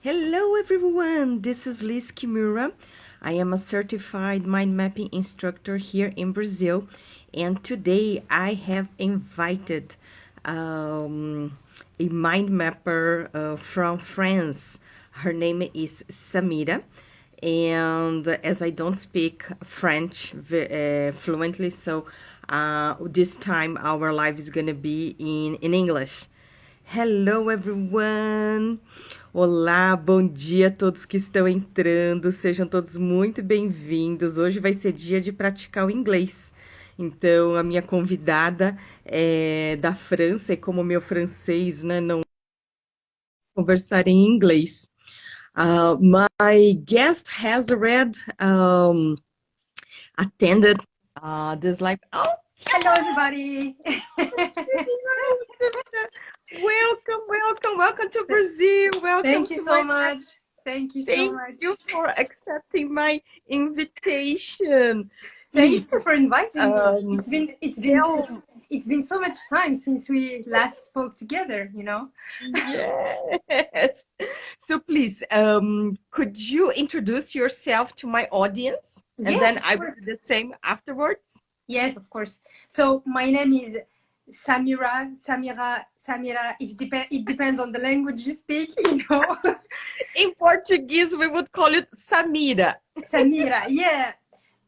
Hello everyone, this is Liz Kimura. I am a certified mind mapping instructor here in Brazil, and today I have invited a mind mapper from France. Her name is Samira, and as I don't speak French fluently, so this time our live is gonna be in English. Hello, everyone! Olá, bom dia a todos que estão entrando, sejam todos muito bem-vindos. Hoje vai ser dia de praticar o inglês. Então, a minha convidada é da França, e como meu francês, né, não conversar em inglês. My guest has already attended this live. Oh, hello everybody. Welcome to Brazil. Welcome Thank you to so my much. Thank you so much. Thank you for accepting my invitation. Thank Please, you for inviting me. tell- It's been so much time since we last spoke together, you know. Yes. So please, could you introduce yourself to my audience? And Yes, then of I will course. do the same afterwards. Yes, of course. So my name is Samira. It depends on the language you speak, you know. In Portuguese, we would call it Samira. Samira, yeah.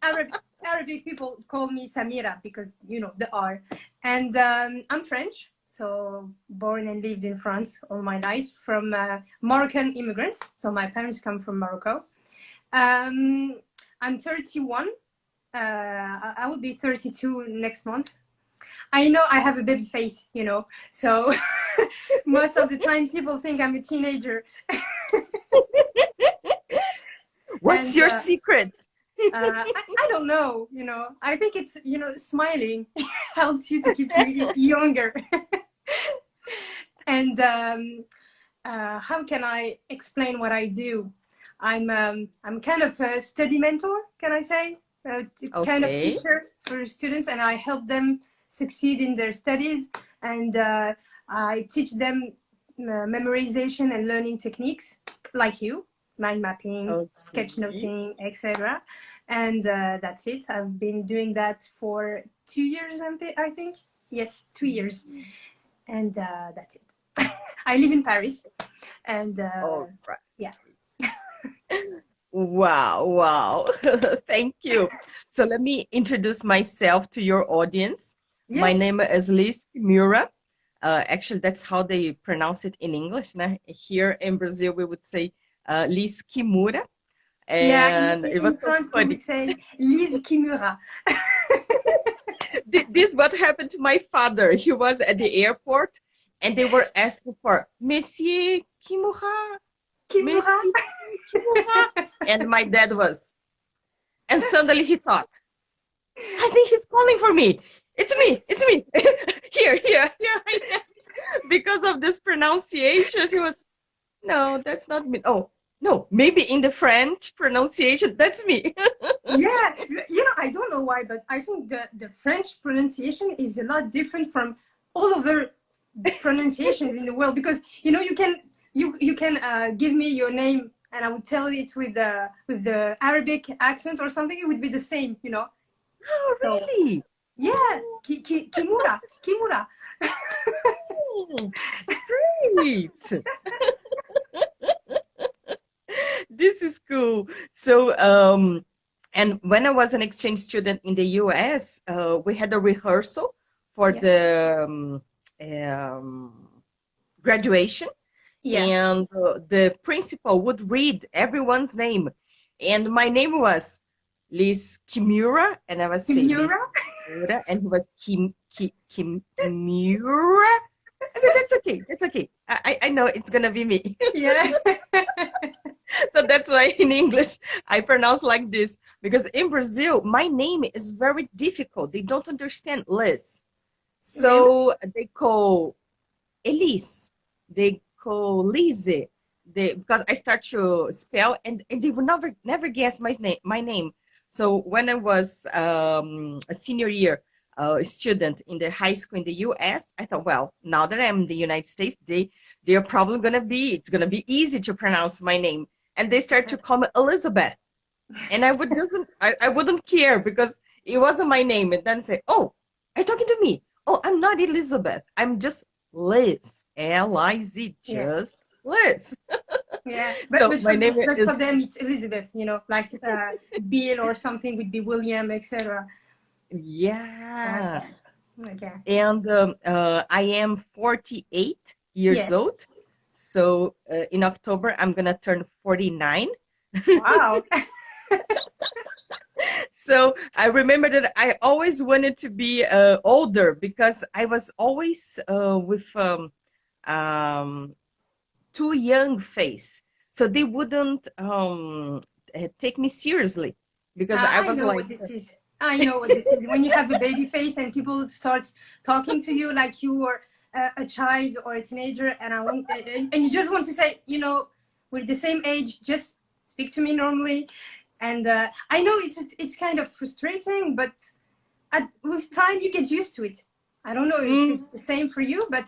Arabic people call me Samira because, you know, the R. And I'm French, so born and lived in France all my life from Moroccan immigrants. So my parents come from Morocco. I'm 31. I will be 32 next month. I know I have a baby face, you know, so most of the time people think I'm a teenager. What's your secret? I don't know, you know. I think it's, you know, smiling helps you to keep you younger. And how can I explain what I do? I'm kind of a study mentor, can I say? Kind of teacher for students, and I help them succeed in their studies, and I teach them memorization and learning techniques like you, mind mapping, sketchnoting, etc. And that's it. I've been doing that for 2 years, I think. Yes, 2 years. And that's it. I live in Paris, and yeah. Wow. Thank you. So let me introduce myself to your audience. Yes. My name is Liz Kimura. Actually, that's how they pronounce it in English. Né? Here in Brazil, we would say Liz Kimura. And yeah, in France, we would say Liz Kimura. This is what happened to my father. He was at the airport, and they were asking for Monsieur Kimura. Kimura. And my dad was. And suddenly he thought, I think he's calling for me. It's me. Here. Because of this pronunciation, he was, no, that's not me. Oh, no, maybe in the French pronunciation, that's me. Yeah, you know, I don't know why, but I think the French pronunciation is a lot different from all other pronunciations in the world, because, you know, you can give me your name and I would tell it with the Arabic accent or something. It would be the same, you know. Oh, really? So, yeah, Kimura. Great. This is cool. So, and when I was an exchange student in the US, we had a rehearsal for the graduation. Yeah. And the principal would read everyone's name. And my name was Liz Kimura, and I was saying Liz Kimura, and he was Kimura. I said, that's okay. I know it's gonna be me. Yeah. So that's why in English I pronounce like this, because in Brazil my name is very difficult. They don't understand Liz, so they call Elise. They call Lise. Because I start to spell, and they would never guess my name. So when I was a senior year student in the high school in the US, I thought, well, now that I'm in the United States, they they're probably gonna be, it's gonna be easy to pronounce my name. And they start to call me Elizabeth. And I wouldn't care because it wasn't my name. And then say, oh, are you talking to me? Oh, I'm not Elizabeth. I'm just Liz. Liz, Yeah. just Liz. Yeah, So my name but is, for them it's Elizabeth, like Bill or something would be William, etc. yeah. Okay. Okay. And I am 48 years Yeah. old. So in October, I'm gonna turn 49. Wow. So I remember that I always wanted to be older because I was always with um, too young face. So they wouldn't take me seriously because I I was know like, what this is. I know what this is. When you have a baby face and people start talking to you like you were a child or a teenager, and you just want to say, we're the same age, just speak to me normally. And I know it's kind of frustrating, but with time you get used to it. I don't know if it's the same for you, but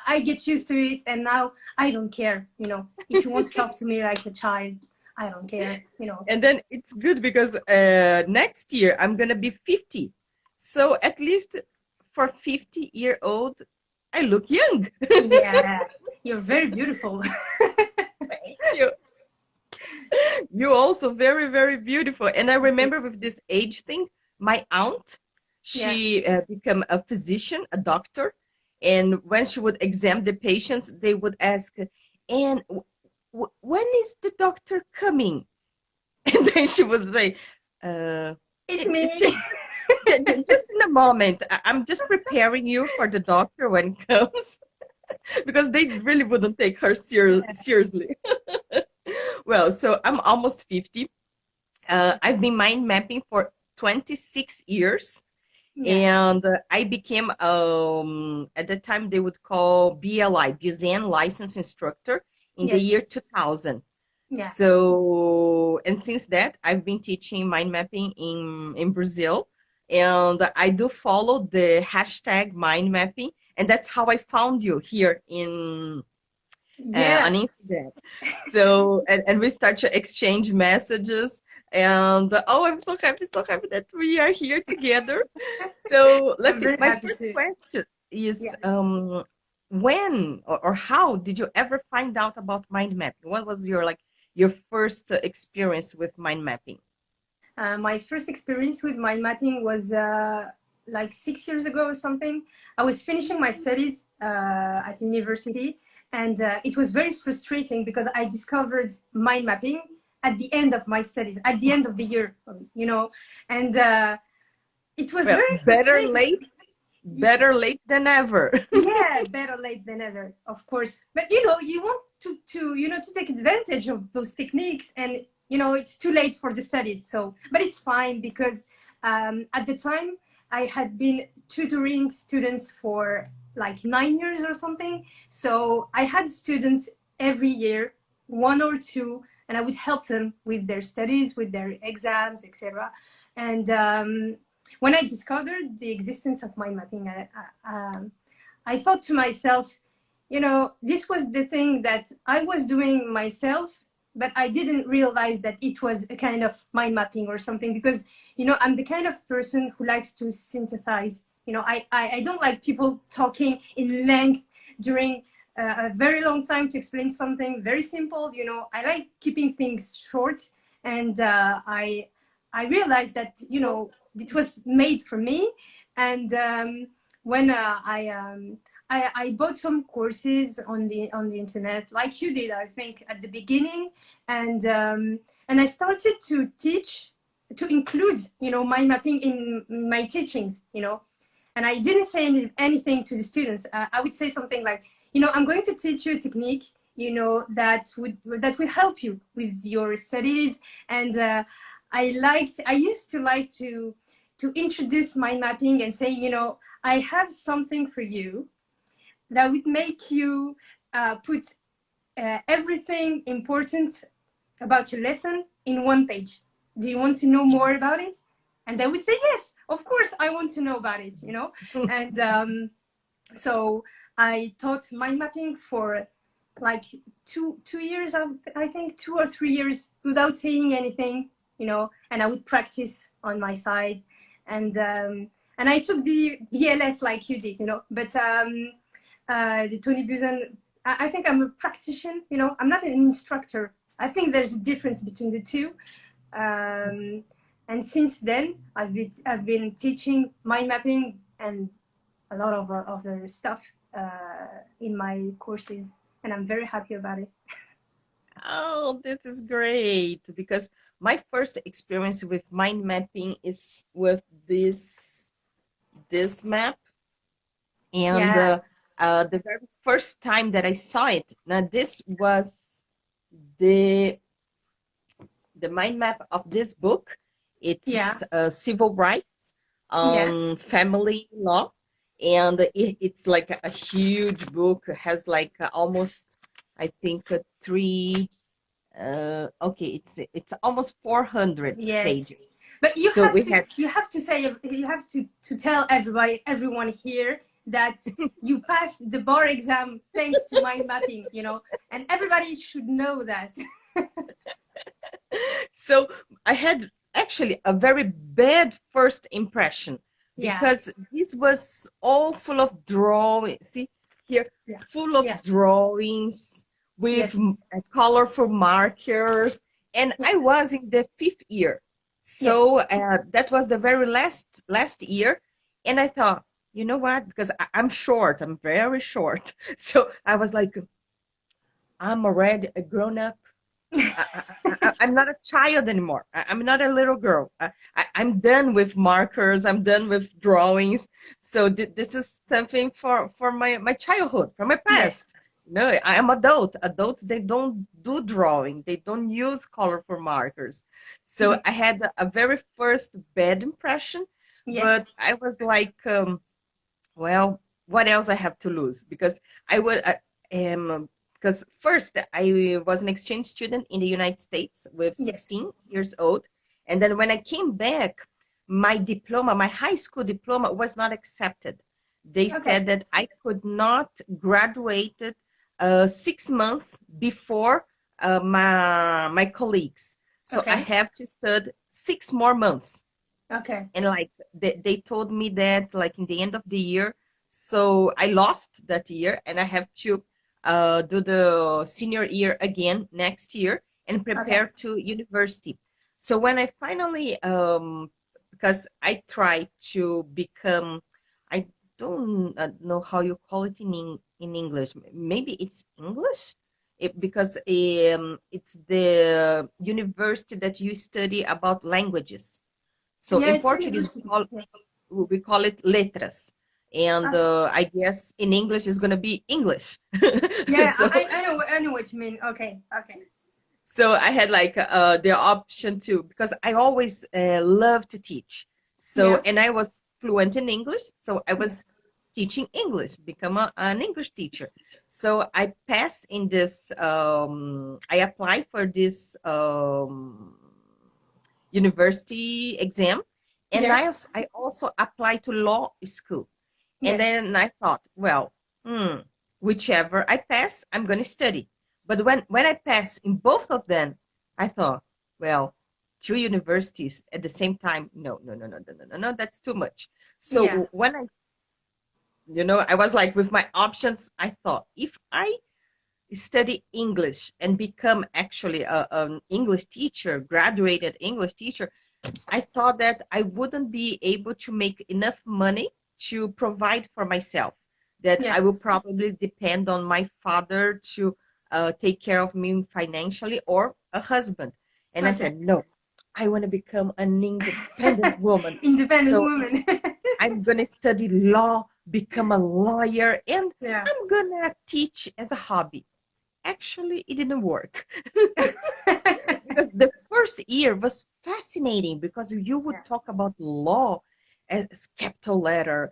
I get used to it, and now I don't care. If you want to talk to me like a child, I don't care. and then it's good because next year I'm gonna be 50. So at least for 50-year-old, I look young. Yeah, you're very beautiful. Thank you. You also very, very beautiful. And I remember with this age thing, my aunt, Yeah. she became a physician, a doctor. And when she would examine the patients, they would ask, and when is the doctor coming? And then she would say, uh, It's it, me. it just, just in a moment. I'm just preparing you for the doctor when it comes. Because they really wouldn't take her seriously. Well, so I'm almost 50. I've been mind mapping for 26 years. Yeah. And I became, at the time they would call BLI, Busan License Instructor, in the Yes. year 2000. Yeah. So, and since that, I've been teaching mind mapping in Brazil. And I do follow the hashtag mind mapping. And that's how I found you here Yeah. on Instagram. So, and we start to exchange messages. And oh, I'm so happy that we are here together. So let's I'm see. very My happy first to. question Yeah. is when or how did you ever find out about mind mapping? What was your first experience with mind mapping? My first experience with mind mapping was like 6 years ago or something. I was finishing my studies at university, and it was very frustrating because I discovered mind mapping at the end of my studies, at the end of the year, and it was Well, very frustrating. better late than ever. Yeah, better late than ever, of course. But you want to take advantage of those techniques, and it's too late for the studies. So, but it's fine because at the time I had been tutoring students for like 9 years or something. So I had students every year, one or two, and I would help them with their studies, with their exams, etc. And when I discovered the existence of mind mapping, I thought to myself, this was the thing that I was doing myself, but I didn't realize that it was a kind of mind mapping or something because, I'm the kind of person who likes to synthesize. I don't like people talking in length during a very long time to explain something very simple. I like keeping things short, and I realized that it was made for me. And when I bought some courses on the internet, like you did, I think, at the beginning, and I started to teach, to include mind mapping in my teachings, and I didn't say anything to the students. I would say something like, I'm going to teach you a technique, that will help you with your studies. And I used to like to introduce mind mapping and say, I have something for you that would make you put everything important about your lesson in one page. Do you want to know more about it? And they would say, yes, of course, I want to know about it, And so I taught mind mapping for like two years, I think 2 or 3 years without saying anything, you know, and I would practice on my side. And I took the BLS like you did, you know, but the Tony Buzan, I think I'm a practitioner, you know, I'm not an instructor. I think there's a difference between the two. And since then, I've been teaching mind mapping and a lot of other stuff in my courses, and I'm very happy about it. Oh, this is great because my first experience with mind mapping is with this map, and Yeah, the very first time that I saw it, now this was the the mind map of this book. yeah, It's civil rights, yeah, family law, and it's like a huge book. It has like almost, I think, three. Okay, it's almost 400 yes. pages. But So we had you have to say, you have to tell everyone here that you passed the bar exam thanks to mind mapping, you know, and everybody should know that. so I had actually a very bad first impression Yeah, because this was all full of drawings. See here, yeah, full of yeah, drawings with yes, colorful markers. And yeah, I was in the fifth year. yes, So that was the very last year. And I thought, you know what? Because I'm short, I'm very short. So I was like, I'm already a grown up. I'm not a child anymore. I'm not a little girl. I'm done with markers. I'm done with drawings. So this is something for my childhood, from my yes, past. No, I am adult. Adults, they don't do drawing. They don't use colorful markers. So I had a very first bad impression, yes, but I was like, well, what else I have to lose? Because I would, because first I was an exchange student in the United States with yes. 16 years old. And then when I came back, my diploma, my high school diploma was not accepted. They Okay, said that I could not graduate 6 months before my colleagues. So I okay, have to study 6 more months, okay, and like they told me that like in the end of the year, so I lost that year and I have to do the senior year again next year and okay, prepare to university. So when I finally because I tried to become, I don't know how you call it in English, maybe it's English, because it's the university that you study about languages. So yeah, in it's Portuguese, university, yeah. we call it letras. And Okay. I guess in English is going to be English. Yeah, so, I know what you mean. Okay, okay, so I had like the option to, because I always love to teach. So, yeah, and I was fluent in English. So I yeah, was teaching English, become an English teacher. So I passed in this, I applied for this university exam. And yeah, I also applied to law school. And yes, then I thought, well, whichever I pass, I'm going to study. But when I pass in both of them, I thought, well, two universities at the same time, no, no, no, no, no, no, no, no, that's too much. yeah, So when I was like with my options, I thought if I study English and become actually an English teacher, graduated English teacher, I thought that I wouldn't be able to make enough money to provide for myself, that yeah. I will probably depend on my father to take care of me financially, or a husband. And I Okay. said, no, I want to become an independent woman. Independent So woman. I'm going to study law, become a lawyer, and Yeah. I'm going to teach as a hobby. Actually, it didn't work. Because the first year was fascinating because you would Yeah. talk about law as capital letter,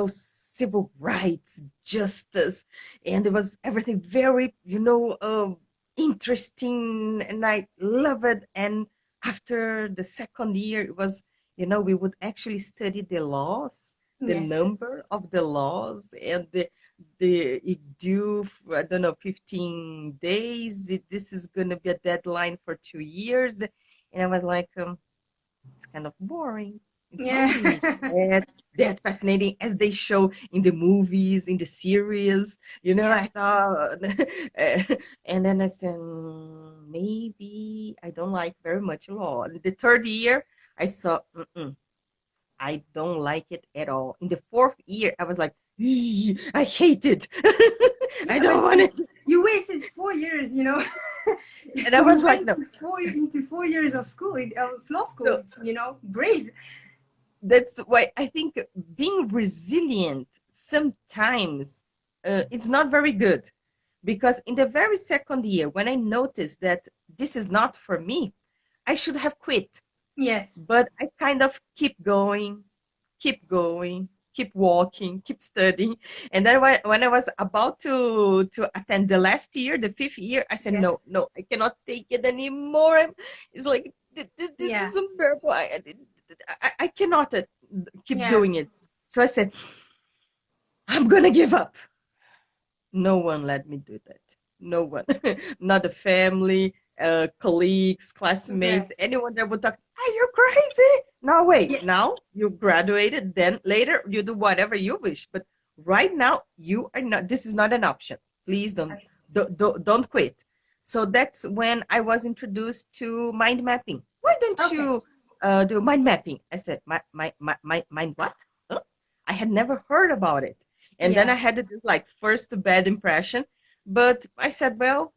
civil rights, justice, and it was everything very, interesting, and I love it. And after the second year, it was, we would actually study the laws, the Yes. number of the laws, and it due, I don't know, 15 days. This is going to be a deadline for 2 years. And I was like, it's kind of boring. It's not Yeah. really that fascinating as they show in the movies, in the series. Yeah. I thought, and then I said, maybe I don't like very much law. The third year, I saw, I don't like it at all. In the fourth year, I was like, I hate it. I Yeah, don't but want it. you waited 4 years, you know. And I You was like, went no. into 4 years of school, of law school. So It's, brave. that's why I think being resilient sometimes it's not very good. Because in the very second year, when I noticed that this is not for me, I should have quit. Yes. But I kind of keep going, keep walking, keep studying. And then when I was about to attend the last year, the fifth year, I said, Yeah. no, no, I cannot take it anymore. It's like, this Yeah. is unbearable. I cannot keep Yeah. doing it. So I said, I'm going to give up. No one let me do that. No one, not the family, colleagues, classmates, Yes. anyone that would talk, are you crazy? No, wait, Yeah. now you graduated, then later you do whatever you wish. But right now, you are not, this is not an option. Please don't quit. So that's when I was introduced to mind mapping. Why don't Okay. you do mind mapping? I said, mind what? Huh? I had never heard about it. And then Yeah. I had this like first bad impression, but I said, well,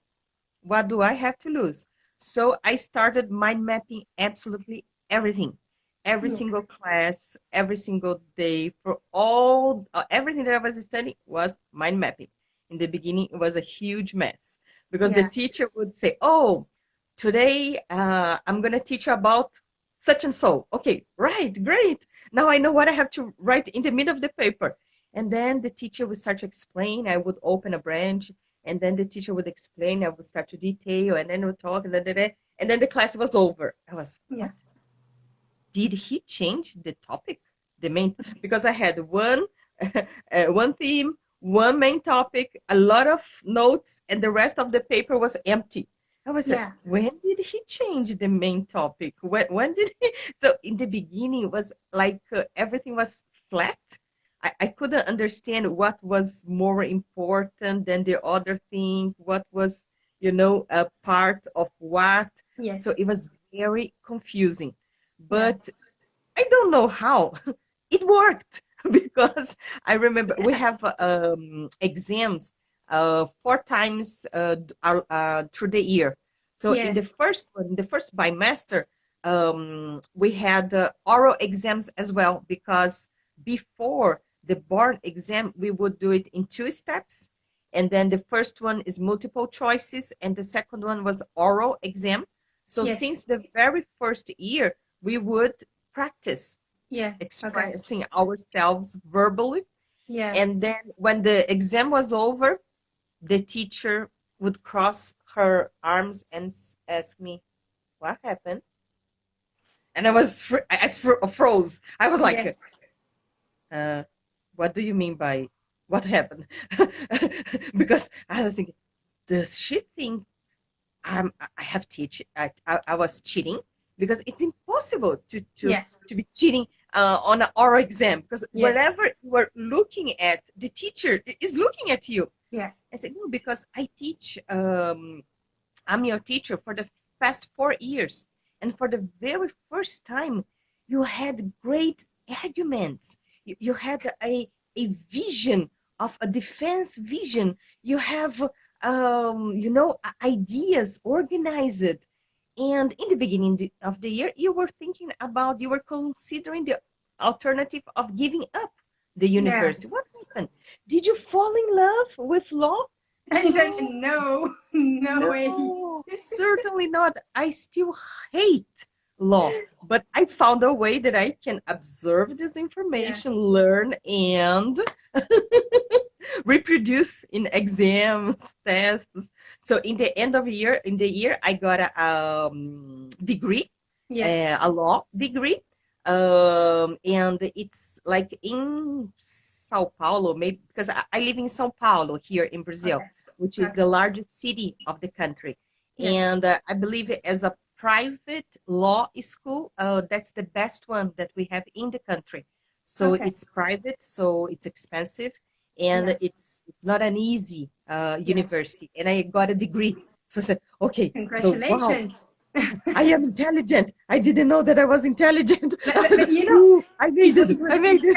what do I have to lose? So I started mind mapping absolutely everything, every Yeah. single class, every single day for all, everything that I was studying was mind mapping. In the beginning, it was a huge mess because the Yeah. teacher would say, oh, today I'm going to teach you about such and so. Okay, right, great. Now I know what I have to write in the middle of the paper. And then the teacher would start to explain. I would open a branch, and then the teacher would explain. I would start to detail, and then we'd talk, and then the class was over. I was, Yeah. what? Did he change the topic? The main, because I had one, one theme, one main topic, a lot of notes, and the rest of the paper was empty. I was like, Yeah. when did he change the main topic? When did he? So in the beginning, it was like everything was flat. I couldn't understand what was more important than the other thing, what was, a part of what. So Yes. it was very confusing. Yeah. But I don't know how. It worked because I remember we have exams 4 times through the year. So in Yeah. the first one, the first bimester, we had oral exams as well because before the board exam, we would do it in 2 steps. And then the first one is multiple choices, and the second one was oral exam. So Yes. since the very first year, we would practice Yeah. Okay. expressing ourselves verbally. Yeah. And then when the exam was over, the teacher would cross her arms and ask me, what happened? And I was, froze. I was Yeah. like, uh, what do you mean by what happened? Because I was thinking, does she think I have I was cheating? Because it's impossible Yeah. to be cheating on an oral exam because Yes. wherever you are looking at, the teacher is looking at you. Yeah. I said, no, because I teach, I'm your teacher for the past 4 years. And for the very first time, you had great arguments. You had a vision of a defense vision. You have, ideas organized. And in the beginning of the year, you were considering the alternative of giving up the Yeah. university. What happened? Did you fall in love with law? And he said, No, no, no way. no, certainly not. I still hate law, but I found a way that I can observe this Yeah. information, learn, and reproduce in exams, tests. So in the year, I got a degree, Yes. a law degree, and it's like in Sao Paulo, maybe because I live in Sao Paulo here in Brazil, Okay. which is Okay. the largest city of the country. Yes. And I believe as a private law school, that's the best one that we have in the country. So Okay. it's private, so it's expensive, and Yeah. it's not an easy Yes. university. And I got a degree. So I said, okay, so wow, Congratulations. I am intelligent. I didn't know that I was intelligent. But, I but, was but like, you know, ooh, I made it, it. it was I made it.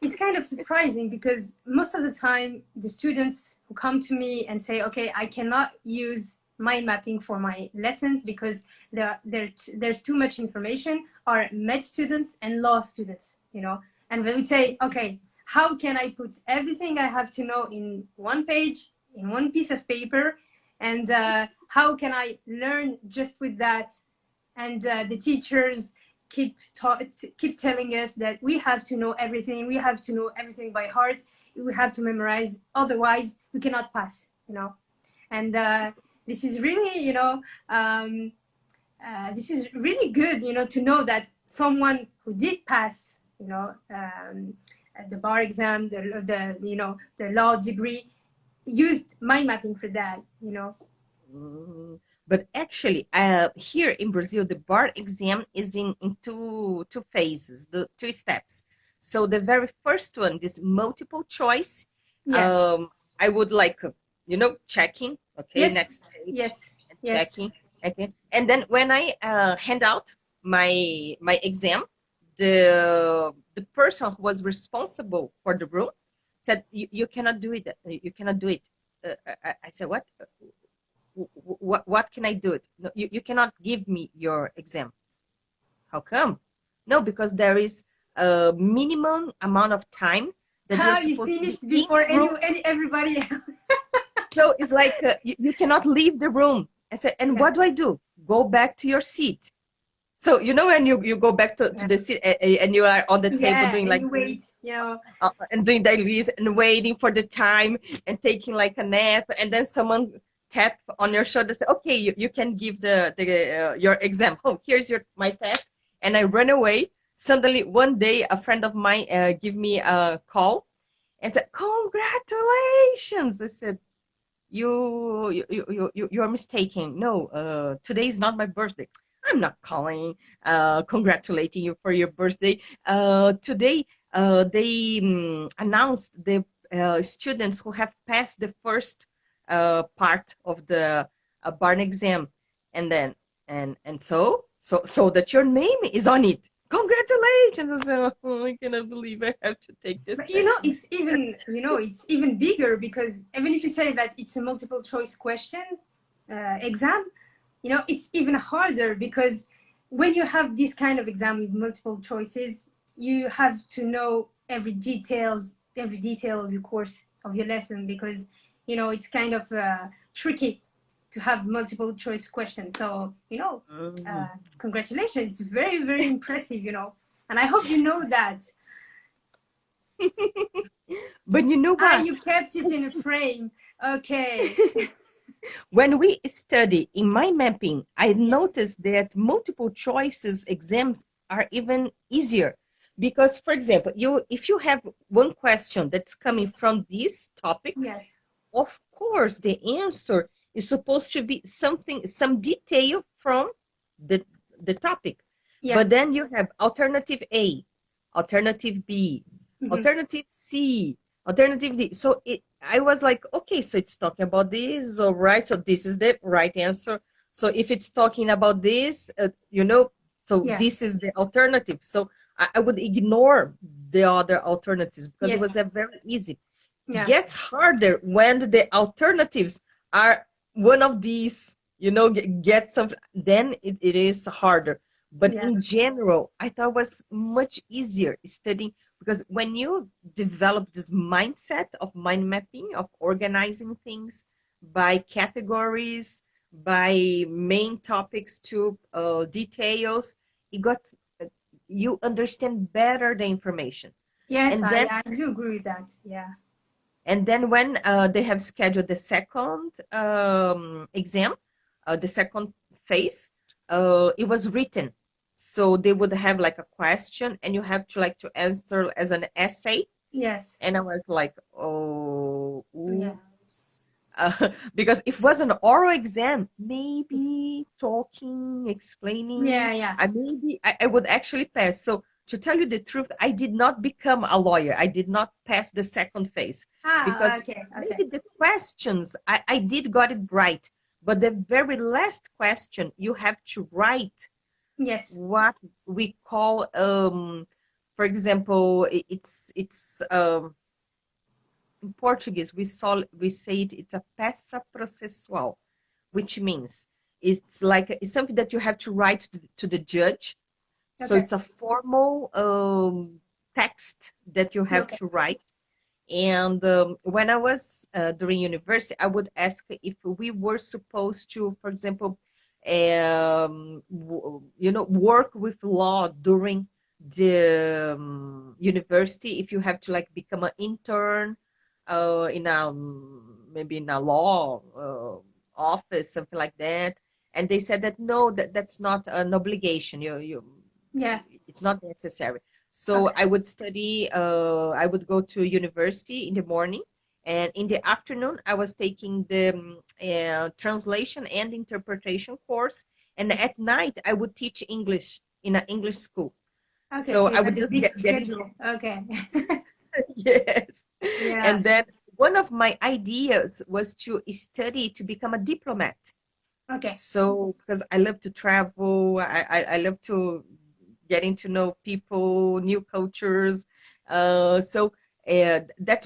it's kind of surprising because most of the time the students who come to me and say, okay, I cannot use mind mapping for my lessons because there's too much information, are med students and law students, you know, and they would say, okay, how can I put everything I have to know in one page, in one piece of paper, and how can I learn just with that? And the teachers keep telling us that we have to know everything. We have to know everything by heart. We have to memorize. Otherwise, we cannot pass. You know, and this is really, this is really good. You know, to know that someone who did pass, the bar exam, the law degree, used mind mapping for that. You know. But actually, here in Brazil, the bar exam is in two phases, the two steps. So the very first one, this multiple choice, Yeah. um, I would like, checking, okay, Yes. next page, Yes. and Yes. checking, okay. And then when I hand out my exam, the person who was responsible for the room said, you cannot do it. You cannot do it. I said, what? What can I do? No, you cannot give me your exam. How come? No, because there is a minimum amount of time that you're How you supposed to be finished in before the room. everybody else. So it's like you cannot leave the room. I said, and Yeah, what do? Go back to your seat. So when you go back to yeah, the seat and you are on the table yeah, doing and like you this, wait, you know. and doing dailies and waiting for the time and taking like a nap, and then someone tap on your shoulder, say, okay, you can give the your exam. Oh, here's my test. And I run away. Suddenly one day a friend of mine give me a call and said, congratulations. I said, you are mistaken. No, today is not my birthday. I'm not calling congratulating you for your birthday. Today they announced the students who have passed the first part of the bar exam, and then so that your name is on it. Congratulations! I said, oh, I cannot believe I have to take this But test. it's even bigger because even if you say that it's a multiple choice question exam, it's even harder because when you have this kind of exam with multiple choices, you have to know every detail of your course, of your lesson, because it's kind of tricky to have multiple choice questions. So Mm. congratulations, it's very, very impressive, and I hope you know that. But you know You what? kept it in a frame. Okay. When we study in mind mapping, I Yeah. noticed that multiple choices exams are even easier because, for example, if you have one question that's coming from this topic, Yes. of course the answer is supposed to be some detail from the the topic. Yeah. But then you have alternative A, alternative B, Mm-hmm. alternative C, alternative D. So I was like, okay, so it's talking about this, all right. So this is the right answer. So if it's talking about this, so Yeah. this is the alternative. So I would ignore the other alternatives because it was Yes. a very easy. Yeah. Gets harder when the alternatives are one of these, get some, then it is harder. But Yeah. in general, I thought it was much easier studying because when you develop this mindset of mind mapping, of organizing things by categories, by main topics to details, it got you understand better the information. Yes, And then I do agree with that. Yeah. when they have scheduled the second exam, the second phase, it was written. So they would have like a question and you have to like to answer as an essay. Yes. And I was like, oh, Yeah. oops. Because if it was an oral exam, maybe talking, explaining, Yeah. Yeah. I would actually pass. So to tell you the truth, I did not become a lawyer. I did not pass the second phase Ah. because Okay. Okay. maybe the questions I did got it right, but the very last question you have to write Yes. what we call for example, in Portuguese, we say it's a peça processual, which means it's something that you have to write to the judge. So Okay. it's a formal text that you have Okay. to write. And when I was during university, I would ask if we were supposed to, for example, work with law during the university. If you have to like become an intern in a maybe in a law office, something like that. And they said that no, that's not an obligation. Yeah. It's not necessary. So Okay. I would study, I would go to university in the morning, and in the afternoon, I was taking the translation and interpretation course. And Okay. at night, I would teach English in an English school. Okay. So So you I had would the just big get into schedule. Okay. yes. Yeah. And then one of my ideas was to study to become a diplomat. Okay. So, because I love to travel, I love to getting to know people, new cultures. That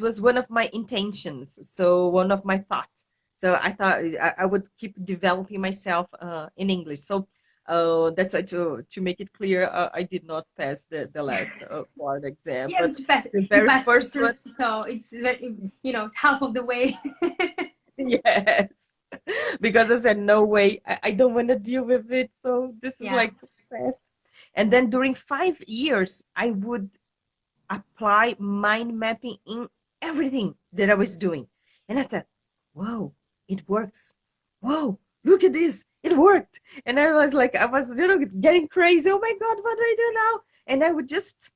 was one of my intentions. So one of my thoughts. So I thought I would keep developing myself in English. So that's why to make it clear, I did not pass the last board exam, Yeah, but but the you very passed the first one, first, so it's very, it's half of the way. yes. Because I said, no way, I don't want to deal with it. So this is Yeah. like fast. And then during 5 years, I would apply mind mapping in everything that I was doing. And I thought, whoa, it works. Whoa, look at this. It worked. And I was like, I was, getting crazy. Oh my God, what do I do now? And I would just,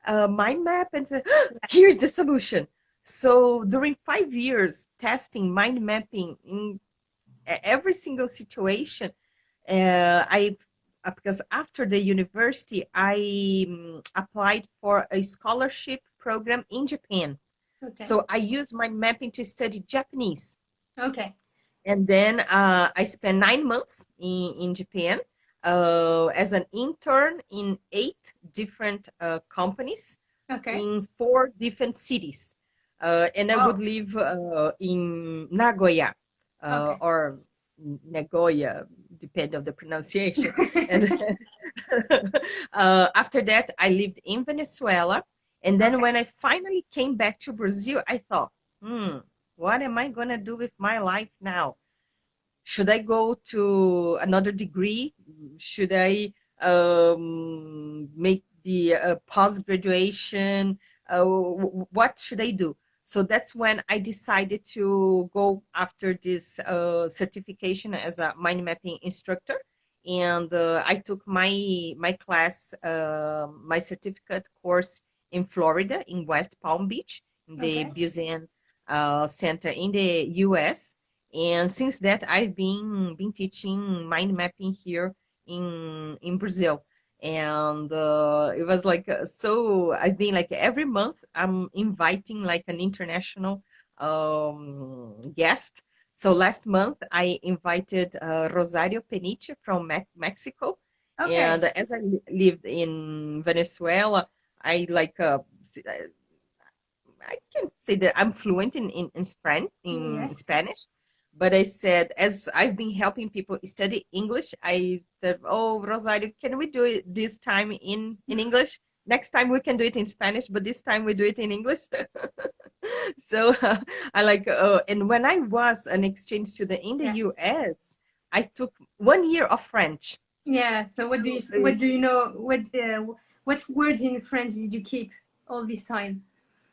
mind map and say, here's the solution. So during 5 years testing mind mapping in every single situation, I because after the university, I applied for a scholarship program in Japan. Okay. So I used mind mapping to study Japanese. Okay. And then I spent 9 months in Japan as an intern in 8 different companies Okay. in 4 different cities. And I would Wow. live in Nagoya Okay. or Nagoya, depending on the pronunciation. And after that, I lived in Venezuela. And then Okay. when I finally came back to Brazil, I thought, what am I going to do with my life now? Should I go to another degree? Should I make the post graduation? What should I do? So that's when I decided to go after this certification as a mind mapping instructor. And I took my class, my certificate course in Florida, in West Palm Beach, in the Okay. Busan Center in the US. And since that, I've been teaching mind mapping here in Brazil. And it was like so I've been like every month I'm inviting like an international guest. So last month I invited Rosario Peniche from Mexico. Okay. And as I lived in Venezuela, I like I can say that I'm fluent in Yes. Spanish, but I said as I've been helping people study English, I said, "Oh, Rosario, can we do it this time in English? Next time we can do it in Spanish, but this time we do it in English." So I like, and when I was an exchange student in the Yeah. US, I took 1 year of French. Yeah. So what do So you what do you know what words in French did you keep all this time?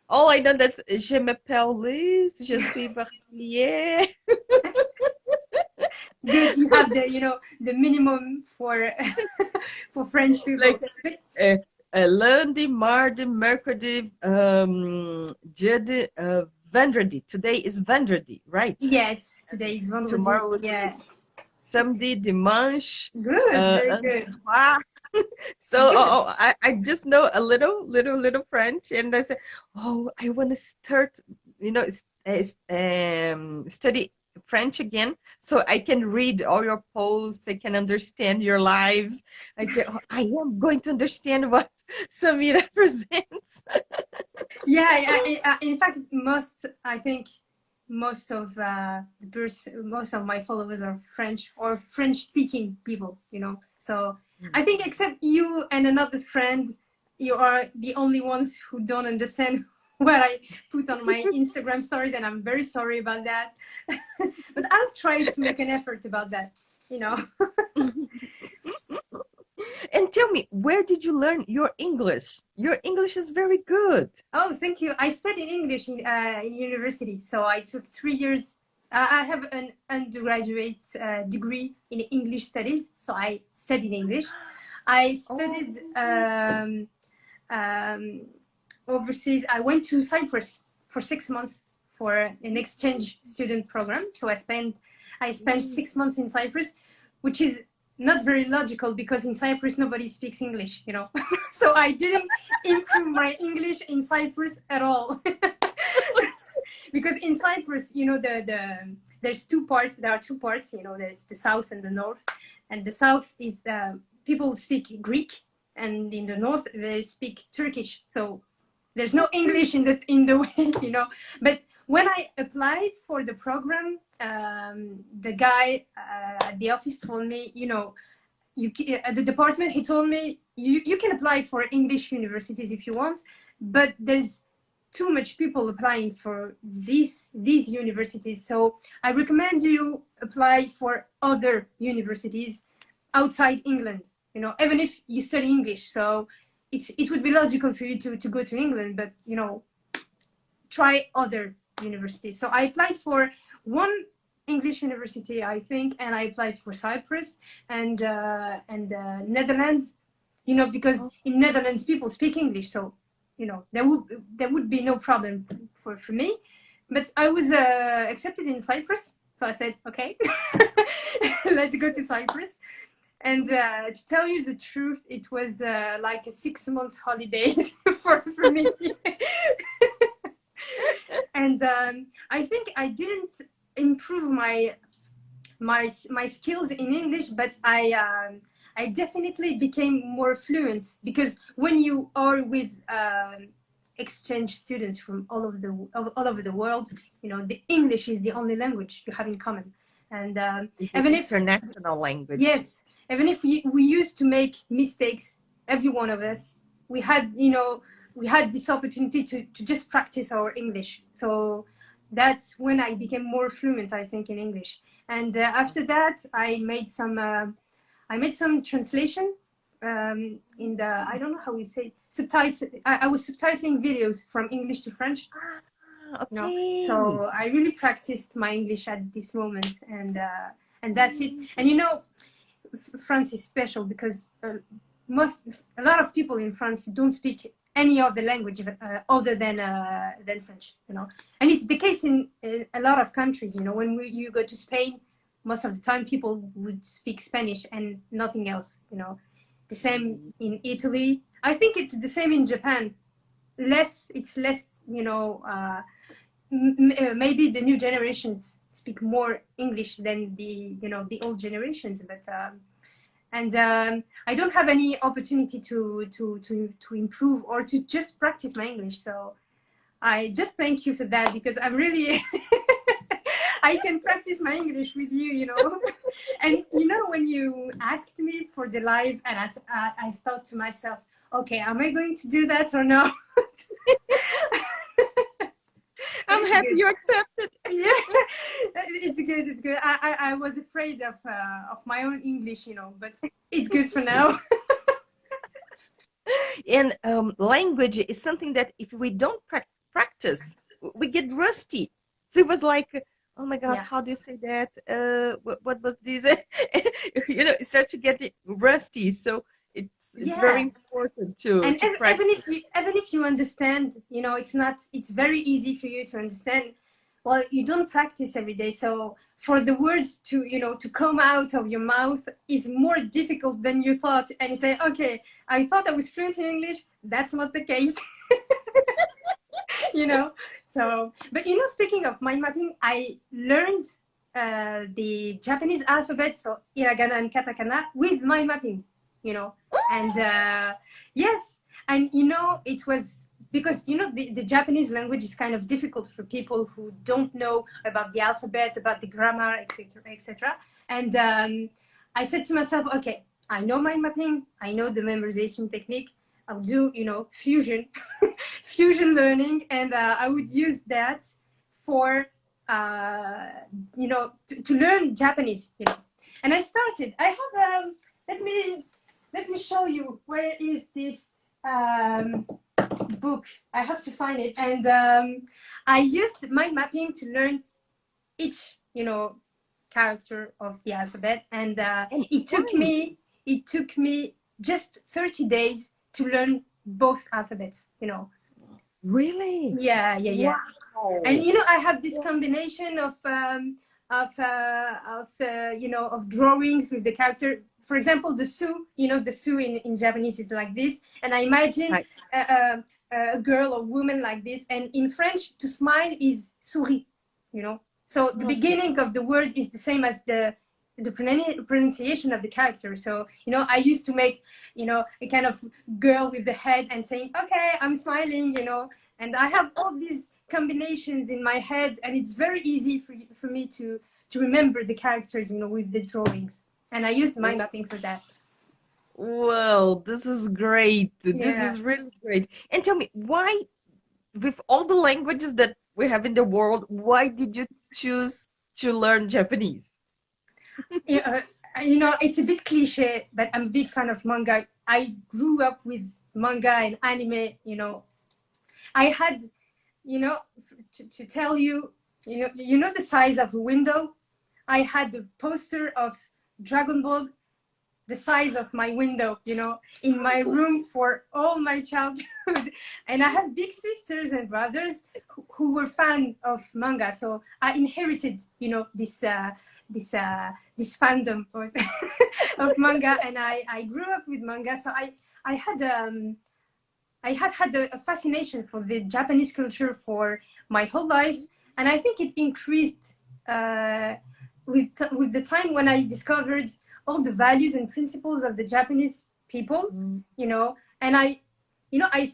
all I know that je m'appelle Liz, je suis bachelier. Good. You have the minimum for for French people. Like, uh, lundi, mardi, mercredi, jeudi, vendredi. Today is vendredi, right? Yes, today is vendredi. Tomorrow will be Yeah. samedi, dimanche, Good, very good. soir. So Good. I just know a little French, and I said, oh, I want to start, study French again, so I can read all your posts. I can understand your lives. I said, oh, I am going to understand what Samira presents. Yeah, yeah. In fact, I think most of most of my followers are French or French-speaking people. So I think except you and another friend, you are the only ones who don't understand what I put on my Instagram stories, and I'm very sorry about that. But I'll try to make an effort about that. You know. And tell me, where did you learn your English? Your English is very good. Oh, thank you. I studied English in university, so I took 3 years. I have an undergraduate degree in English studies, so I studied English. I studied overseas. I went to Cyprus for 6 months for an exchange student program. So I spent 6 months in Cyprus, which is not very logical because in Cyprus nobody speaks English, So I didn't improve my English in Cyprus at all. Because in Cyprus, there's two parts. There are two parts. There's the south and the north. And the south is people speak Greek, and in the north they speak Turkish. So there's no English in the way, But when I applied for the program, the guy at the office told me, at the department, he told me, you can apply for English universities if you want, but there's too much people applying for these universities. So I recommend you apply for other universities outside England, even if you study English. So it would be logical for you to go to England, but, try other universities. So I applied for one English university, I think, and I applied for Cyprus and Netherlands, because in Netherlands people speak English, so there would be no problem for me. But I was accepted in Cyprus, so I said, okay, let's go to Cyprus. And to tell you the truth, it was like a 6 months holiday for me. And I think I didn't improve my skills in English, but I definitely became more fluent, because when you are with exchange students from all over the world, the English is the only language you have in common. And even if international language. Yes, even if we used to make mistakes, every one of us, we had this opportunity to just practice our English. So that's when I became more fluent, I think, in English. And after that, I made some translation in the, I don't know how we say, subtitle. I was subtitling videos from English to French. Okay. So I really practiced my English at this moment, and that's it. And France is special because a lot of people in France don't speak any other language other than French, and it's the case in a lot of countries. When you go to Spain, most of the time people would speak Spanish and nothing else. The same in Italy. I think it's the same in Japan. It's less. Maybe the new generations speak more English than the old generations, but I don't have any opportunity to improve or to just practice my English. So I just thank you for that, because I'm really I can practice my English with you, And when you asked me for the live, and I thought to myself, okay, am I going to do that or not? I'm happy you accepted. Yeah, it's good. It's good. I was afraid of my own English, but it's good for now. And language is something that if we don't practice, we get rusty. So it was like, oh my God, how do you say that? What was this? It start to get rusty. So it's very Yeah. important And to practice. even if you understand, you know, it's very easy for you to understand. Well, you don't practice every day, so for the words to, you know, to come out of your mouth is more difficult than you thought. And you say, okay, I thought I was fluent in English. That's not the case. You know. So, but you know, speaking of mind mapping, I learned the Japanese alphabet, so hiragana and katakana, with mind mapping, you know. And yes, and you know, it was because, you know, the Japanese language is kind of difficult for people who don't know about the alphabet, about the grammar, etc., etc. And I said to myself, okay, I know mind mapping, I know the memorization technique. I'll do, you know, fusion, fusion learning, and I would use that for, you know, to learn Japanese, you know. And I started. I have let me show you, where is this book. I have to find it. And I used mind mapping to learn each, you know, character of the alphabet. And it took me just 30 days to learn both alphabets, you know. Really? Yeah. Wow. And you know, I have this combination of you know, of drawings with the character. For example, the su, you know, the su in Japanese is like this, and I imagine a girl or woman like this. And in French, to smile is souris, you know. So the beginning of the word is the same as the pronunciation of the character. So, you know, I used to make, you know, a kind of girl with the head and saying, okay, I'm smiling, you know. And I have all these combinations in my head, and it's very easy for me to remember the characters, you know, with the drawings. And I used mind mapping for that. Well, this is great. This Yeah. is really great. And tell me, why, with all the languages that we have in the world, why did you choose to learn Japanese? Yeah, you know, it's a bit cliche, but I'm a big fan of manga. I grew up with manga and anime, you know. I had, you know, to tell you, you know the size of a window? I had the poster of Dragon Ball the size of my window, you know, in my room for all my childhood. And I have big sisters and brothers who were fan of manga, so I inherited, you know, this fandom of manga, and I grew up with manga. So I had had a fascination for the Japanese culture for my whole life, and I think it increased with the time when I discovered all the values and principles of the Japanese people, you know. And I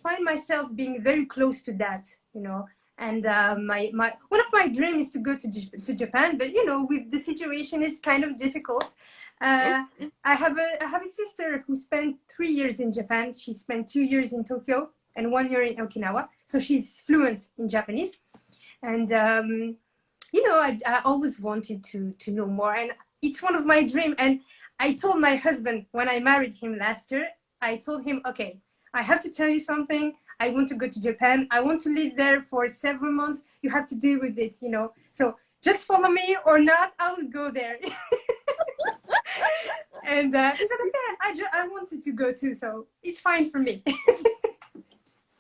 find myself being very close to that, you know. And my one of my dreams is to go to Japan, but you know, with the situation is kind of difficult. I have a sister who spent 3 years in Japan. She spent 2 years in Tokyo and 1 year in Okinawa, so she's fluent in Japanese. And you know, I always wanted to know more, and it's one of my dreams. And I told my husband when I married him last year, I told him, okay, I have to tell you something. I want to go to Japan. I want to live there for several months. You have to deal with it, you know. So just follow me or not, I will go there. And he said, okay, I wanted to go too, so it's fine for me.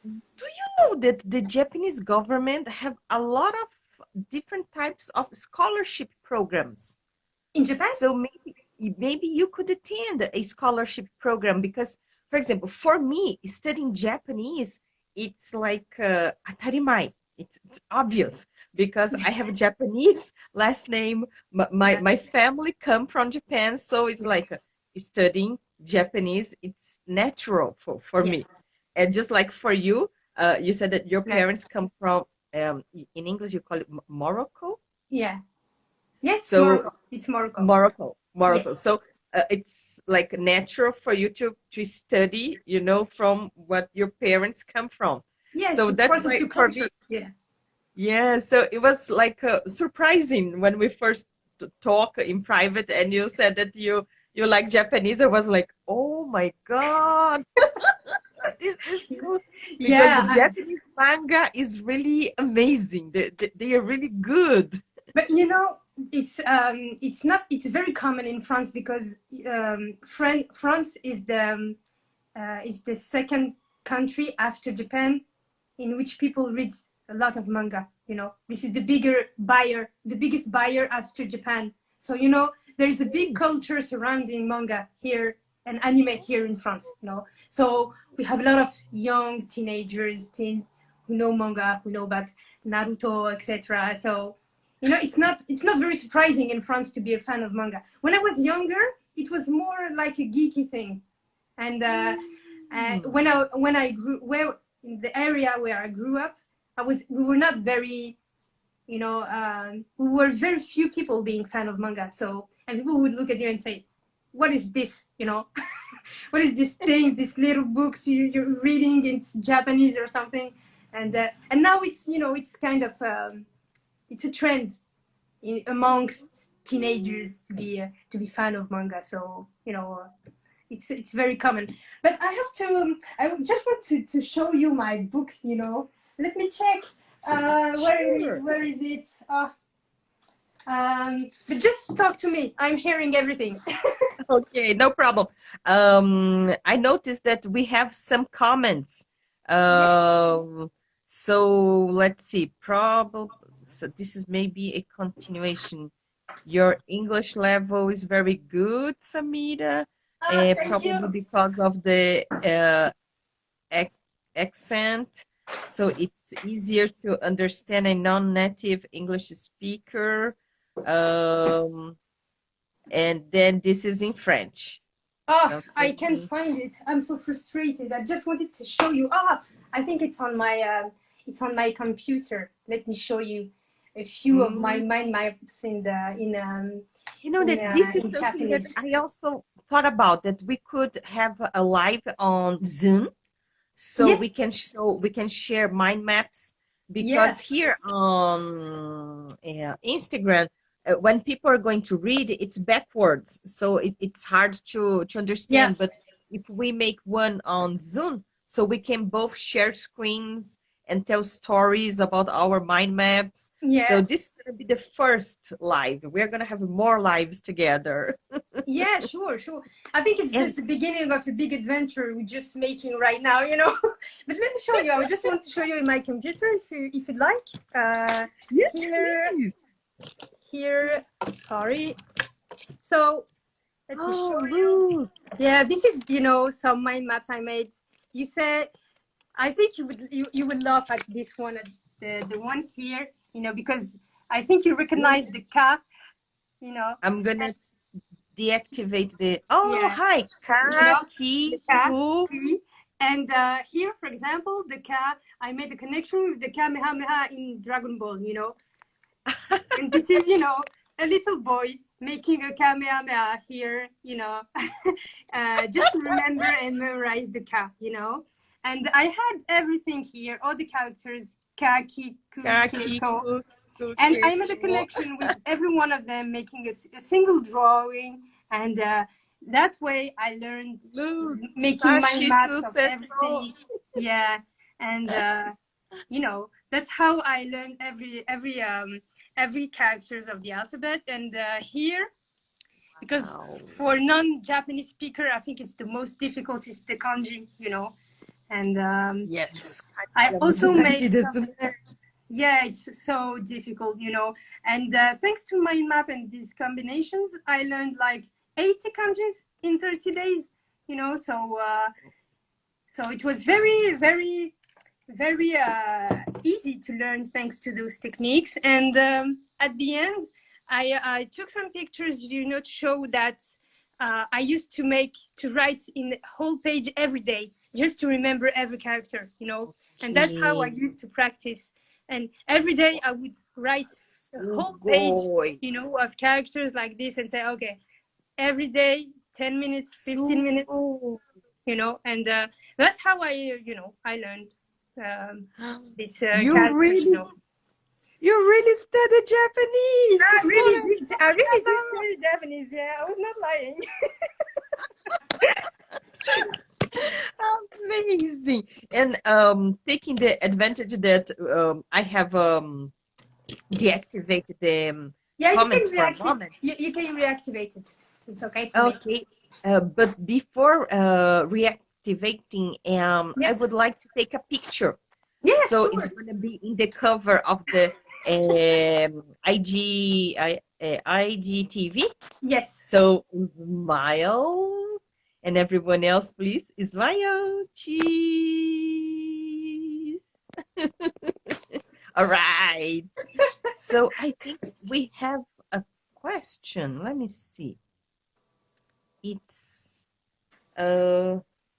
Do you know that the Japanese government have a lot of different types of scholarship programs? In Japan? So maybe you could attend a scholarship program because, for example, for me, studying Japanese, it's like atarimai. It's obvious because I have a Japanese last name. My family come from Japan, so it's like studying Japanese. It's natural for me. Yes. And just like for you, you said that your Yeah. parents come from, in English, you call it Morocco? Yeah. Yes, So Morocco. It's Morocco. Morocco. Yes. So it's like natural for you to study, you know, from what your parents come from. Yes, So it's that's part of why the for culture. me, Yeah. yeah. So it was like surprising when we first talk in private, and you said that you like Japanese. I was like, oh my God, this is good because the Yeah. Japanese manga is really amazing. They are really good. But you know, it's not, it's very common in France because France is is the second country after Japan in which people read a lot of manga. You know, this is the biggest buyer after Japan. So, you know, there's a big culture surrounding manga here and anime here in France, you know. So we have a lot of young teenagers, teens who know manga, who know about Naruto, etc. So, you know, it's not very surprising in France to be a fan of manga. When I was younger, it was more like a geeky thing. And when I grew, where in the area where I grew up, we were not very, you know, we were very few people being fan of manga. So, and people would look at you and say, what is this, you know? What is this thing, these little books you're reading in Japanese or something? And now it's, you know, it's kind of, it's a trend amongst teenagers to be fan of manga. So, you know, it's very common. But I just want to show you my book, you know. Let me check. Where is it? But just talk to me. I'm hearing everything. Okay, no problem. I noticed that we have some comments. So let's see. So this is maybe a continuation. Your English level is very good, Samira. Probably because of the accent. So it's easier to understand a non-native English speaker. And then this is in French. Oh, I can't find it. I'm so frustrated. I just wanted to show you. I think it's on my computer. Let me show you a few of my mind maps in you know that this is something Japanese. That I also thought about, that we could have a live on Zoom, so we can share mind maps, because here on Instagram, when people are going to read, it's backwards, so it's hard to understand. But if we make one on Zoom, so we can both share screens and tell stories about our mind maps. So this is going to be the first live. We're going to have more lives together. Yeah, sure. I think it's just the beginning of a big adventure we're just making right now, you know. But let me show you. I just want to show you in my computer, if you'd like. Here. Sorry. So let me show you. Yeah, this is, you know, some mind maps I made. You said, I think you would laugh at this one, the one here, you know, because I think you recognize the K, you know. I'm gonna deactivate the hi K, key. And here, for example, the K, I made a connection with the Kamehameha in Dragon Ball, you know. And this is, you know, a little boy making a Kamehameha here, you know, just to remember and memorize the K, you know. And I had everything here, all the characters, Ka, Ki, Ku, Keiko. And I made a connection with every one of them, making a single drawing. And that way I learned making mind maps of everything. Yeah. And, you know, that's how I learned every characters of the alphabet. And here, because for non-Japanese speaker, I think it's the most difficult is the kanji, you know. And I also made it's so difficult, you know. And thanks to mind map and these combinations, I learned like 80 kanjis in 30 days, you know. So so it was very, very, very easy to learn thanks to those techniques. And at the end, I took some pictures, you know, to show that I used to write in the whole page every day, just to remember every character, you know. And that's how I used to practice. And every day I would write a whole page, you know, of characters like this, and say, okay, every day, 10 minutes, 15 minutes, you know. And that's how I, you know, I learned this characters, you know. You really studied Japanese. I really did study Japanese. Yeah, I was not lying. Amazing. And taking the advantage that I have deactivated the comments for a moment. You can reactivate it. It's okay for me. Okay. But before activating, I Yes. would like to take a picture. Yes, So it's sure. going to be in the cover of the IGTV. Yes. So smile, and everyone else, please smile. Cheese. All right. So I think we have a question. Let me see. It's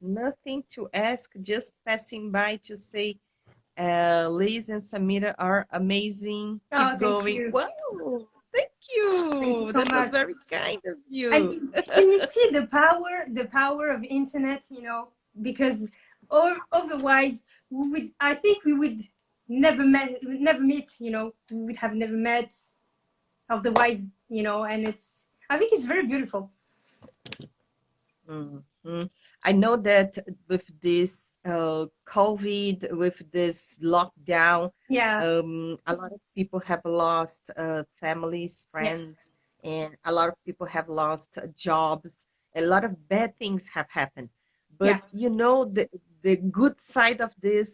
nothing to ask, just passing by to say Liz and Samira are amazing. Oh, Keep thank going. you. Wow, thank Thank you you. so That was much. very kind of And you. can you see the power of internet, you know, because or otherwise we would, I think we would never meet, you know, we would have never met otherwise, you know, and it's, I think it's very beautiful. Mhm. I know that with this COVID, with this lockdown, Yeah. a lot of people have lost families, Yes. friends, and a lot of people have lost jobs. A lot of bad things have happened. Yeah. But you know, the good side of this,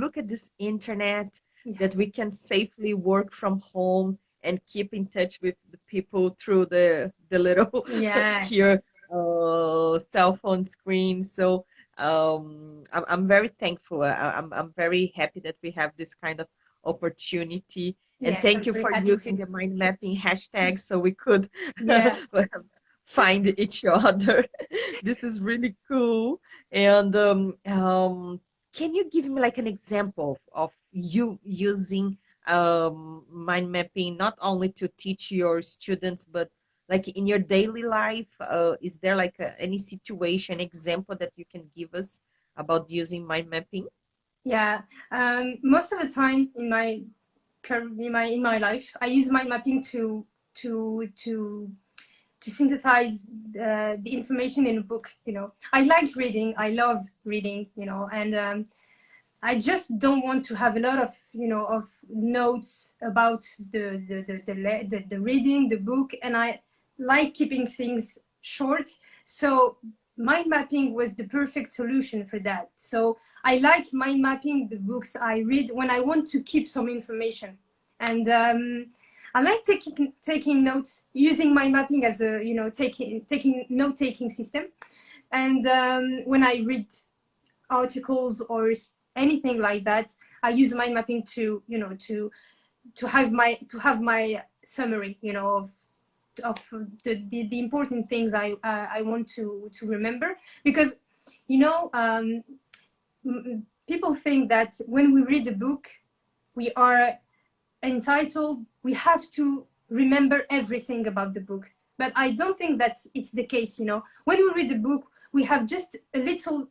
look at this internet Yeah. that we can safely work from home and keep in touch with the people through the little Yeah. here cell phone screen. So I'm very thankful. I'm very happy that we have this kind of opportunity. And Yes, thank I'm you very for happy too. using the mind mapping hashtag so we could Yeah. find each other. This is really cool. And can you give me like an example of you using mind mapping not only to teach your students, but like in your daily life, is there like any situation example that you can give us about using mind mapping? Yeah. Most of the time in my in my life, I use mind mapping to to to synthesize the information in a book. You know, I like reading. I love reading. You know, and I just don't want to have a lot of, you know, of notes about the reading the book, and I like keeping things short. So mind mapping was the perfect solution for that. So I like mind mapping the books I read when I want to keep some information, and I like taking notes, using mind mapping as a, you know, taking note taking system. And when I read articles or anything like that, I use mind mapping to, you know, to have my summary, you know, of the important things I want to remember. Because, you know, people think that when we read a book, we are entitled, we have to remember everything about the book. But I don't think that it's the case. You know, when we read a book, we have just a little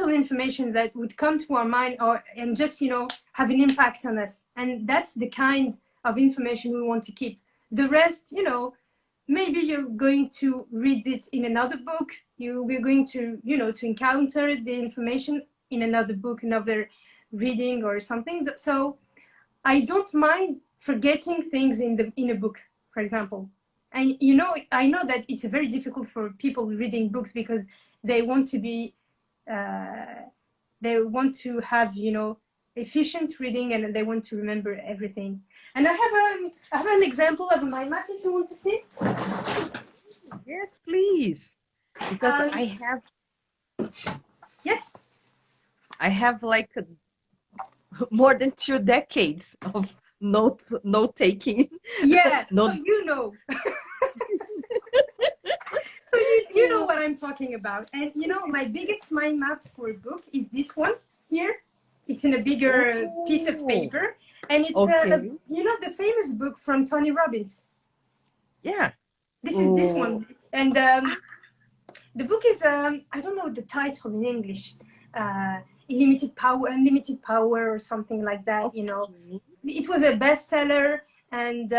information that would come to our mind, or and just, you know, have an impact on us, and that's the kind of information we want to keep. The rest, you know, maybe you're going to read it in another book, we're going to, you know, to encounter the information in another book, another reading or something. So I don't mind forgetting things in a book, for example. And, you know, I know that it's very difficult for people reading books because they want to be uh, they want to have, you know, efficient reading, and they want to remember everything. And I have an example of a mind map if you want to see. Yes, please. Because Um, yes. I have like more than 2 decades of note taking. Yeah. So Note. you know. So you know what I'm talking about. And, you know, my biggest mind map for a book is this one here. It's in a bigger piece of Oh, paper, and it's okay. you know, the famous book from Tony Robbins. Yeah. This is this Oh, one, and the book is I don't know the title in English. Uh, Unlimited Power, or something like that. You know, okay. it was a bestseller, and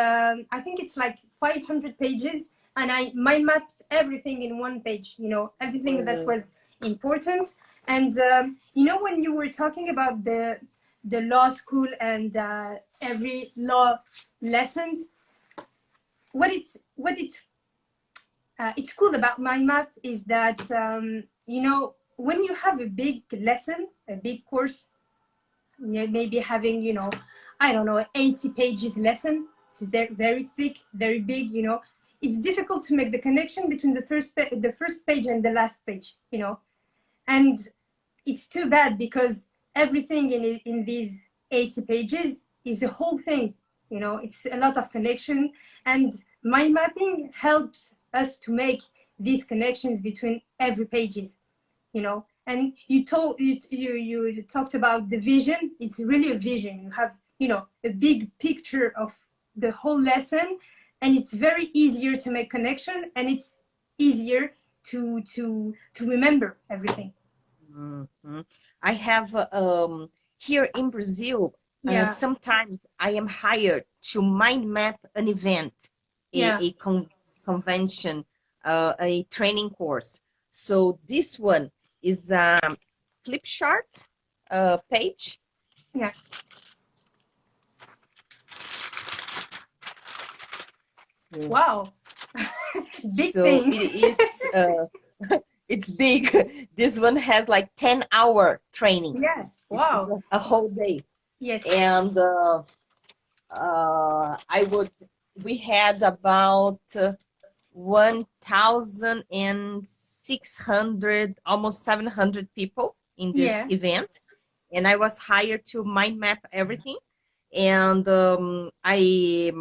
I think it's like 500 pages, and I mind mapped everything in one page. You know, everything that Oh, was important. And you know, when you were talking about the law school and every law lessons, what it's cool about mind map is that you know, when you have a big lesson, a big course, maybe having, you know, I don't know, 80 pages lesson, it's very, very thick, very big, you know, it's difficult to make the connection between the first page and the last page, you know. And it's too bad because everything in these 80 pages is a whole thing, you know. It's a lot of connection, and mind mapping helps us to make these connections between every pages, you know. And you talked about the vision. It's really a vision. You have, you know, a big picture of the whole lesson, and it's very easier to make connection, and it's easier to remember everything. Mm-hmm. I have here in Brazil, Yeah. sometimes I am hired to mind map an event, Yeah. a convention, a training course. So this one is a flip chart page. Yeah. So, Wow. Big so thing. it is it's big. This one has like 10-hour training. Yeah. It's Wow. a whole day. Yes. And we had about 1,600, almost 700 people in this Yeah. event. And I was hired to mind map everything. And I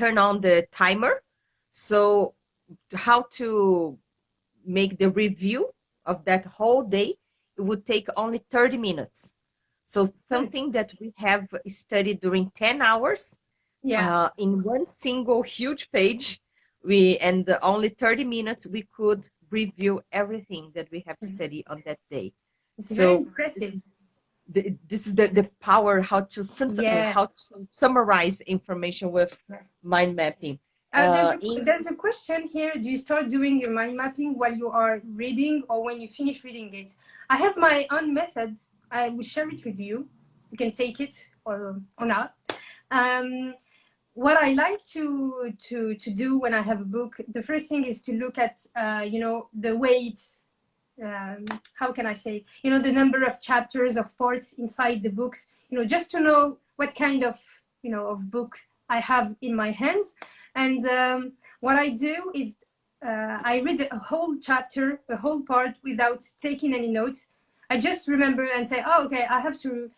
turn on the timer. So how to make the review of that whole day, it would take only 30 minutes. So Good. something that we have studied during 10 hours Yeah. in one single huge page, and only 30 minutes, we could review everything that we have studied on that day. It's very So impressive. this is the power Yeah. how to summarize information with mind mapping. There's a question here. Do you start doing your mind mapping while you are reading or when you finish reading it? I have my own method. I will share it with you. You can take it or not. Um, what I like to do when I have a book, the first thing is to look at you know, the way it's how can I say it? You know, the number of chapters of parts inside the books. You know, just to know what kind of, you know, of book I have in my hands. And what I do is I read a whole chapter, a whole part without taking any notes. I just remember and say, oh, okay, I have to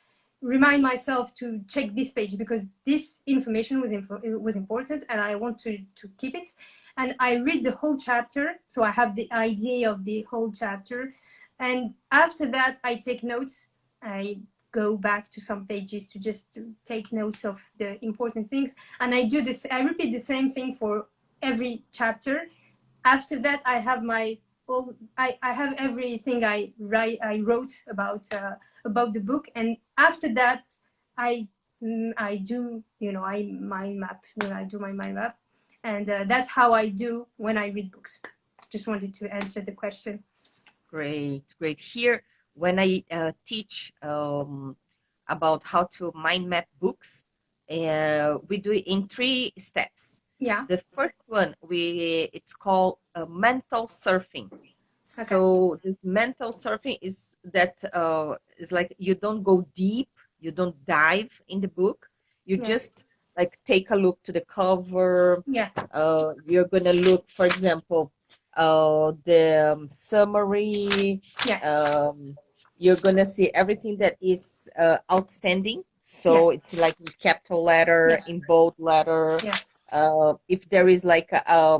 remind myself to check this page because this information was important and I want to keep it. And I read the whole chapter, so I have the idea of the whole chapter. And after that, I take notes. I go back to some pages to take notes of the important things. And I do this, I repeat the same thing for every chapter. After that, I have my I have everything I wrote about the book, and after that, I I do, you know, I mind map. You know, I do my mind map, and that's how I do when I read books. Just wanted to answer the question. Great, great. Here, when I teach about how to mind map books, we do it in 3 steps. Yeah. The first one, it's called mental surfing. So Okay. this mental surfing is that is like you don't go deep, you don't dive in the book, you Yeah. just like take a look to the cover. Yeah. You're gonna look, for example, the summary. Yeah. You're gonna see everything that is outstanding. Yeah. So it's like in capital letter, Yeah. in bold letter. Yeah. If there is like a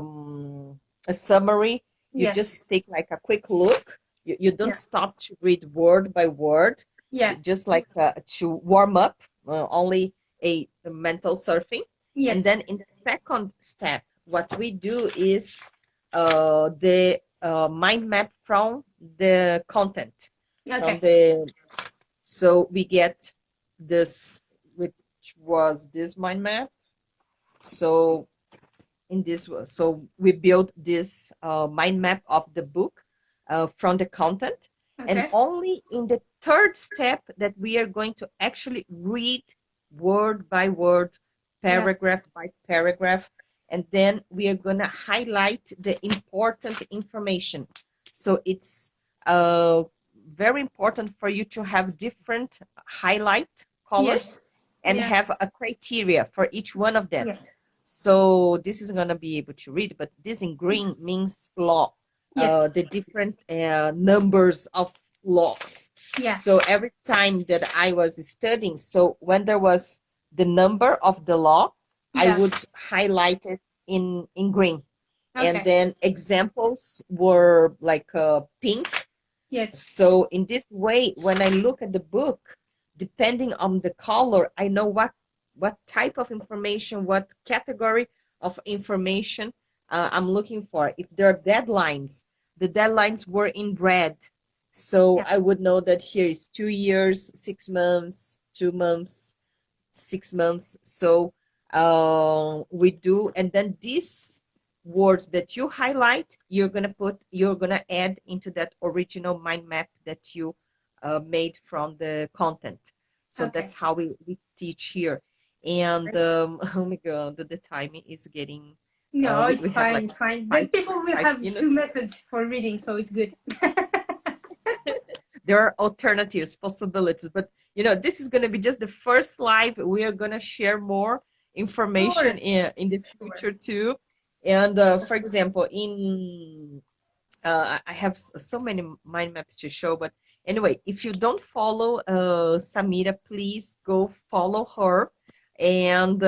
summary, you Yes. just take like a quick look. You don't Yeah. stop to read word by word. Yeah. Just like to warm up, only a mental surfing. And Yes. then in the second step, what we do is the mind map from the content, from Okay. the, so we get this, which was this mind map. So in this, so we build this mind map of the book from the content, and Okay. only in the third step that we are going to actually read word by word, Yeah. paragraph by paragraph, and then we are going to highlight the important information. So it's uh, very important for you to have different highlight Yes. colors and Yeah. have a criteria for each one of them. Yes. So this is going to be able to read, but this in green means law, Yes. the different numbers of laws. Yeah. So every time that I was studying, so when there was the number of the law, I Yeah. would highlight it in green. And Okay. then examples were like pink. Yes. So in this way, when I look at the book, depending on the color, I know what type of information, what category of information I'm looking for. If there are deadlines, the deadlines were in red. So Yeah. I would know that here is 2 years, 6 months, 2 months, 6 months. So we do, and then these words that you highlight, you're gonna add into that original mind map that you made from the content. So Okay. that's how we teach here. And Great. oh my God, the timing is getting. No, We it's have fine. like It's fine. five Then people will five have two minutes. methods for reading, so it's good. There are alternatives, possibilities, but this is going to be just the first live. We are going to share more Sure. information in the Sure. future too. And Of for course. example, in I have so many mind maps to show, but anyway, if you don't follow Samira, please go follow her. And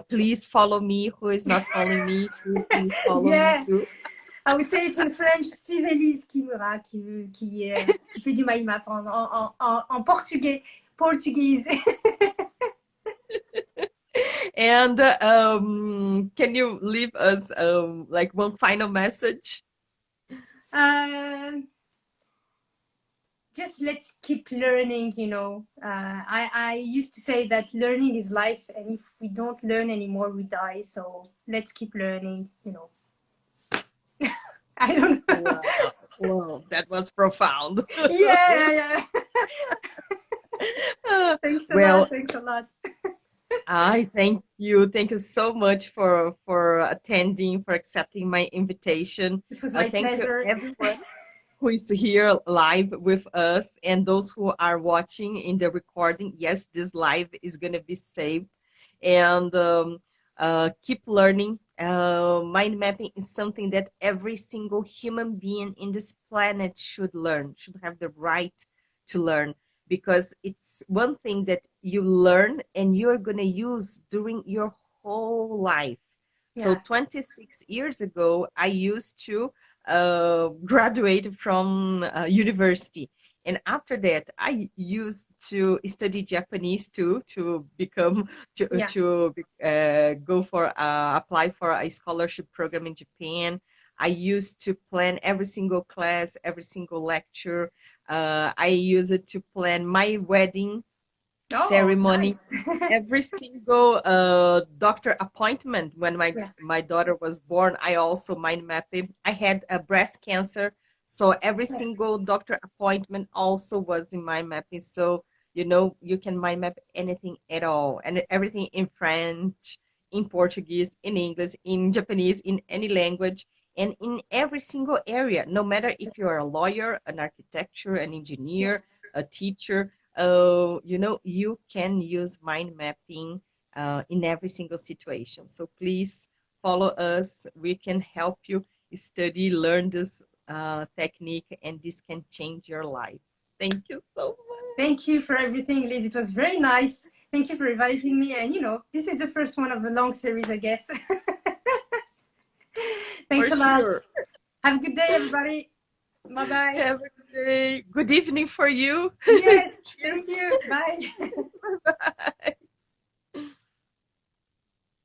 please follow me. Who is not following me, please follow me Yeah. too. I would say it in French. Suivez Kimura qui fait du mind map en portugais. Portuguese. And can you leave us like one final message? Um, just let's keep learning, I used to say that learning is life, and if we don't learn anymore, we die. So let's keep learning. I don't know. Wow, wow, that was profound. Yeah. Thanks a lot. Well, Thanks a lot. I thank you so much for attending, for accepting my invitation. It was my Thank you pleasure. everyone who is here live with us, and those who are watching in the recording. Yes, this live is going to be saved. And keep learning. Mind mapping is something that every single human being in this planet should learn, should have the right to learn, because it's one thing that you learn and you're going to use during your whole life. So Yeah. 26 years ago, I used to graduate from university. And after that, I used to study Japanese too, to become Yeah. to go for apply for a scholarship program in Japan. I used to plan every single class, every single lecture. I used it to plan my wedding Oh, ceremony, nice. every single doctor appointment. When my Yeah. my daughter was born, I also mind mapping. I had a breast cancer, so every Yeah. single doctor appointment also was in mind mapping. So you can mind map anything at all, and everything in French, in Portuguese, in English, in Japanese, in any language, and in every single area. No matter if you are a lawyer, an architecture, an Yes. engineer, a teacher, you can use mind mapping in every single situation. So please follow us. We can help you study, learn this technique, and this can change your life. Thank you so Thank you much. for everything, Liz. It was very nice. Thank you for inviting me. And this is the first one of a long series, I guess. For Thanks a lot. sure. Have a good day, everybody. Bye bye. Have a good day. Good evening for you. Yes, thank you. Bye. Bye.